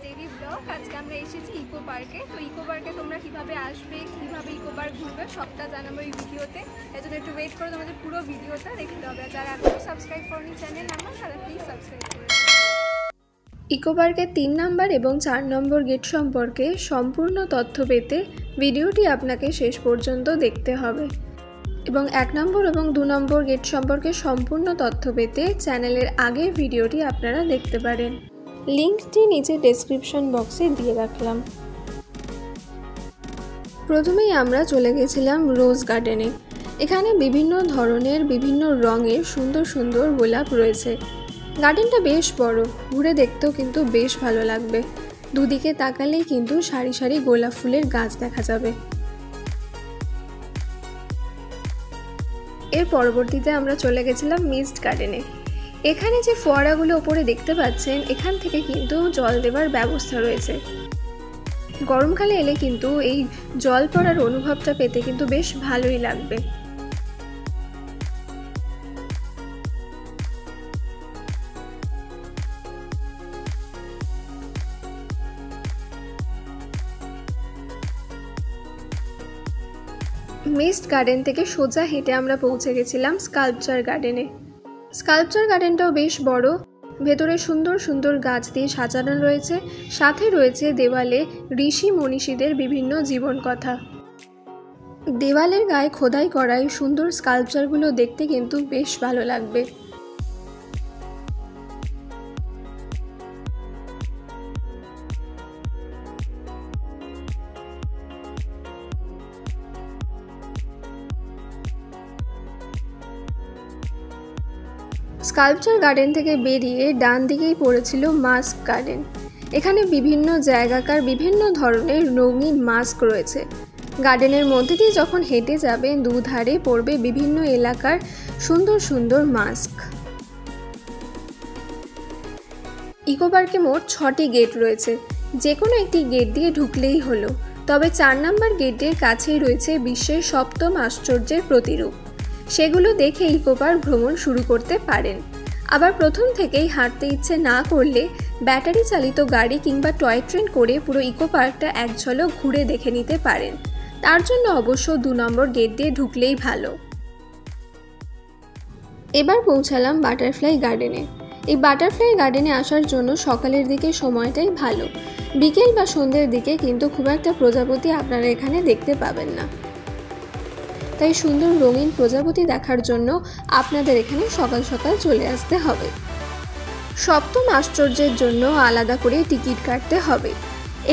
Daily blog. আজকে আমরা এসেছি ইকো পার্কে। তো ইকো পার্কে তোমরা কিভাবে আসবে, কিভাবে ইকো পার্ক ঘুরবে সবটা জানাবো এই ভিডিওতে। এর জন্য একটু ওয়েট করে তোমাদের পুরো ভিডিওটা দেখতে হবে। যারা এখনও সাবস্ক্রাইব করনি চ্যানেল আমার, তারা প্লিজ সাবস্ক্রাইব করে। ইকো পার্কের 3 নম্বর এবং 4 নম্বর গেট সম্পর্কে সম্পূর্ণ তথ্য পেতে ভিডিওটি আপনাকে শেষ পর্যন্ত দেখতে হবে, এবং 1 নম্বর এবং 2 নম্বর গেট সম্পর্কে সম্পূর্ণ তথ্য পেতে চ্যানেলের আগের ভিডিওটি আপনারা দেখতে পারেন। লিঙ্কটি নিচে ডেসক্রিপশন বক্সে দিয়ে রাখলাম। প্রথমেই আমরা চলে গেছিলাম রোজ গার্ডেনে। এখানে বিভিন্ন ধরনের বিভিন্ন রঙের সুন্দর সুন্দর গোলাপ রয়েছে। গার্ডেনটা বেশ বড়, ঘুরে দেখতেও কিন্তু বেশ ভালো লাগবে। দুদিকে তাকালেই কিন্তু সারি সারি গোলাপ ফুলের গাছ দেখা যাবে। এর পরবর্তীতে আমরা চলে গেছিলাম মিস্ট গার্ডেনে। এখানে যে ফোয়ারাগুলো ওপরে দেখতে পাচ্ছেন, এখান থেকে কিন্তু জল দেওয়ার ব্যবস্থা রয়েছে। গরমকালে এলে কিন্তু এই জল পড়ার অনুভবটা পেতে কিন্তু বেশ ভালোই লাগবে। মিস্ট গার্ডেন থেকে সোজা হেঁটে আমরা পৌঁছে গেছিলাম স্কাল্পচার গার্ডেনে। স্কাল্পচার গার্ডেনটাও বেশ বড়, ভেতরে সুন্দর সুন্দর গাছ দিয়ে সাজানো রয়েছে, সাথে রয়েছে দেওয়ালে ঋষি মনীষীদের বিভিন্ন জীবন কথা। দেওয়ালের গায়ে খোদাই করা এই সুন্দর স্কাল্পচারগুলো দেখতে কিন্তু বেশ ভালো লাগবে। স্কাল্পচার গার্ডেন থেকে বেরিয়ে ডান দিকেই পড়েছিল মাস্ক গার্ডেন। এখানে বিভিন্ন জায়গাকার বিভিন্ন ধরনের রঙিন মাস্ক রয়েছে। গার্ডেনের মধ্যে দিয়ে যখন হেঁটে যাবেন, দুধারে পড়বে বিভিন্ন এলাকার সুন্দর সুন্দর মাস্ক। ইকো পার্কে মোট 6টি গেট রয়েছে। যে কোনো একটি গেট দিয়ে ঢুকলেই হলো। তবে 4 নম্বর গেটের কাছেই রয়েছে বিশ্বের 7ম আশ্চর্যের প্রতিরূপ। সেগুলো দেখে ইকো পার্ক ভ্রমণ শুরু করতে পারেন। আবার প্রথম থেকেই হাঁটতে ইচ্ছে না করলে ব্যাটারি চালিত গাড়ি কিংবা টয় ট্রেন করে পুরো ইকো পার্কটা এক ঝলক ঘুরে দেখে নিতে পারেন। তার জন্য অবশ্য 2 নম্বর গেট দিয়ে ঢুকলেই ভালো। এবার পৌঁছালাম বাটারফ্লাই গার্ডেনে। এই বাটারফ্লাই গার্ডেনে আসার জন্য সকালের দিকে সময়টাই ভালো। বিকেল বা সন্ধ্যের দিকে কিন্তু খুব একটা প্রজাপতি আপনারা এখানে দেখতে পাবেন না। তাই সুন্দর রঙিন প্রজাপতি দেখার জন্য আপনাদের এখানে সকাল সকাল চলে আসতে হবে। 7ম আশ্চর্যের জন্য আলাদা করে টিকিট কাটতে হবে।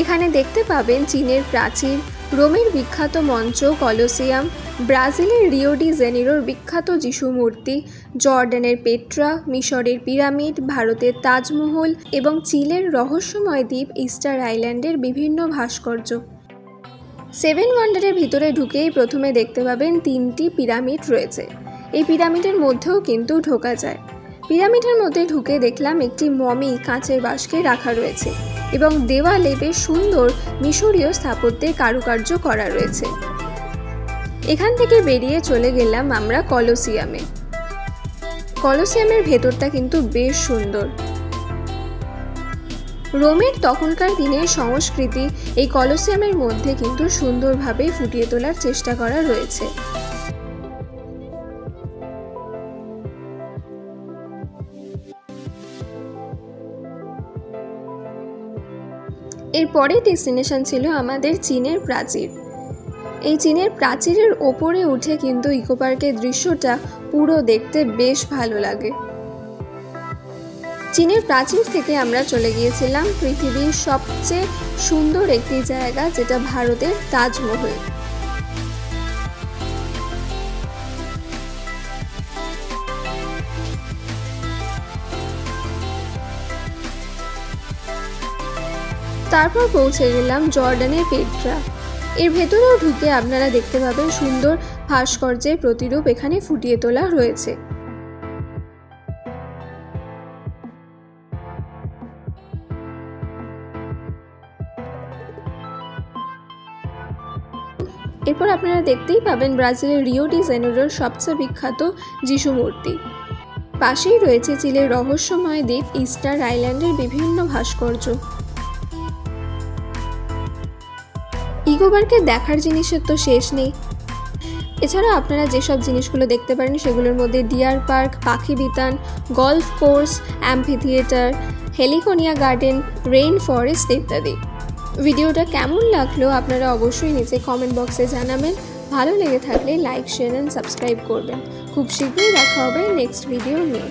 এখানে দেখতে পাবেন চীনের প্রাচীর, রোমের বিখ্যাত মঞ্চ কলোসিয়াম, ব্রাজিলের রিও ডি জেনিরোর বিখ্যাত যিশু মূর্তি, জর্ডানের পেট্রা, মিশরের পিরামিড, ভারতের তাজমহল এবং চিলের রহস্যময় দ্বীপ ইস্টার আইল্যান্ডের বিভিন্ন ভাস্কর্য। 7 ওয়ান্ডারের ভিতরে ঢুকেই প্রথমে দেখতে পাবেন 3টি পিরামিড রয়েছে। এই পিরামিডের মধ্যেও কিন্তু ঢোকা যায়। পিরামিডের মধ্যে ঢুকে দেখলাম একটি মমি কাঁচের বাস্কে রাখা রয়েছে এবং দেওয়ালে বেশ সুন্দর মিশরীয় স্থাপত্যের কারুকার্য করা রয়েছে। এখান থেকে বেরিয়ে চলে গেলাম আমরা কলোসিয়ামে। কলোসিয়ামের ভেতরটা কিন্তু বেশ সুন্দর। রোমের তখনকার দিনের সংস্কৃতি এই কলোসিয়ামের মধ্যে কিন্তু সুন্দরভাবে ফুটিয়ে তোলার চেষ্টা করা রয়েছে। এরপরে ডেস্টিনেশন ছিল আমাদের চীনের প্রাচীর। এই চীনের প্রাচীরের ওপরে উঠে কিন্তু ইকো পার্কের দৃশ্যটা পুরো দেখতে বেশ ভালো লাগে। চীনের প্রাচীর থেকে আমরা চলে গিয়েছিলাম পৃথিবীর সবচেয়ে সুন্দর একটি জায়গা, যেটা ভারতের তাজমহল। তারপর পৌঁছে গেলাম জর্ডানের পেট্রা। এর ভেতরেও ঢুকে আপনারা দেখতে পাবেন সুন্দর ভাস্কর্যের প্রতিরূপ এখানে ফুটিয়ে তোলা রয়েছে। এরপর আপনারা দেখতেই পাবেন ব্রাজিলের রিও ডি জেনিরোর সবচেয়ে বিখ্যাত যিশু মূর্তি। পাশেই রয়েছে চিলের রহস্যময় দ্বীপ ইস্টার আইল্যান্ডের বিভিন্ন ভাস্কর্য। ইকো পার্কে দেখার জিনিসের তো শেষ নেই। এছাড়া আপনারা যেসব জিনিসগুলো দেখতে পারেন সেগুলোর মধ্যে ডিয়ার পার্ক, পাখি বিতান, golf course, amphitheatre, heliconia garden, rain forest ইত্যাদি। ভিডিওটা কেমন লাগলো আপনারা অবশ্যই নিচে কমেন্ট বক্সে জানাবেন। ভালো লেগে থাকলে লাইক, শেয়ার অ্যান্ড সাবস্ক্রাইব করবেন। খুব শীঘ্রই দেখা হবে নেক্সট ভিডিও নিয়ে।